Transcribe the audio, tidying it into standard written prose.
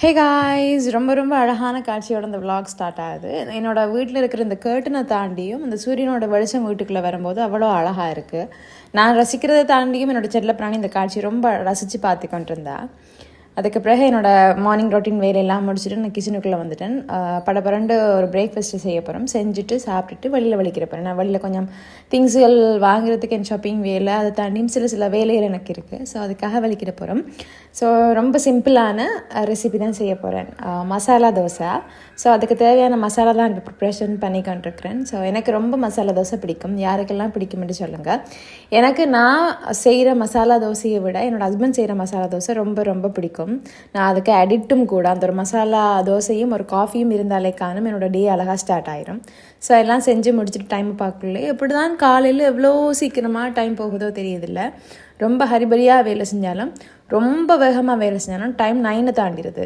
Hey guys, ரொம்ப அழகான காட்சியோட இந்த vlog ஸ்டார்ட் ஆகுது. என்னோடய வீட்டில் இருக்கிற இந்த கேர்ட்டனை தாண்டியும் இந்த சூரியனோட வெளிச்சம் வீட்டுக்குள்ளே வரும்போது அவ்வளோ அழகாக இருக்குது. நான் ரசிக்கிறதை தாண்டியும் என்னோடய செல்ல பிராணி இந்த காட்சி ரொம்ப ரசித்து பார்த்து கொண்டிருந்தா. அதுக்கு பிறகு என்னோடய மார்னிங் ரொட்டீன் வேலையெல்லாம் முடிச்சுட்டு நான் கிச்சனுக்குள்ளே வந்துட்டேன். படப்பரண்டு ஒரு பிரேக்ஃபாஸ்ட்டு செய்ய போகிறோம். செஞ்சுட்டு சாப்பிட்டுட்டு வெளியில் வலிக்கிற போகிறேன். நான் வெளியில் கொஞ்சம் திங்ஸுகள் வாங்குறதுக்கு என் ஷாப்பிங் வேலை, அதை தாண்டியும் சில வேலைகள் எனக்கு இருக்குது. ஸோ அதுக்காக வலிக்கிற போகிறோம். ஸோ ரொம்ப சிம்பிளான ரெசிபி தான் செய்ய போகிறேன், மசாலா தோசை. ஸோ அதுக்கு தேவையான மசாலா தான் இப்போ ப்ரிப்ரேஷன் பண்ணிக்கொண்டிருக்கிறேன். ஸோ எனக்கு ரொம்ப மசாலா தோசை பிடிக்கும். யாருக்கெல்லாம் பிடிக்கும்னு சொல்லுங்கள். எனக்கு நான் செய்கிற மசாலா தோசையை விட என்னோடய ஹஸ்பண்ட் செய்கிற மசாலா தோசை ரொம்ப பிடிக்கும். நான் அதுக்கு அடிக்ட்டும் கூட. அந்த ஒரு மசாலா தோசையும் ஒரு காஃபியும் இருந்தாலே காணும் என்னோடய டே அழகாக ஸ்டார்ட் ஆயிரும். ஸோ எல்லாம் செஞ்சு முடிச்சுட்டு டைம் பார்க்கல. எப்படி தான் காலையில் எவ்வளோ சீக்கிரமாக டைம் போகுதோ தெரியுதில்ல. ரொம்ப ஹரிபரியாக வேலை செஞ்சாலும் ரொம்ப வேகமாக வேலை செஞ்சாலும் டைம் 9 தாண்டிடுது.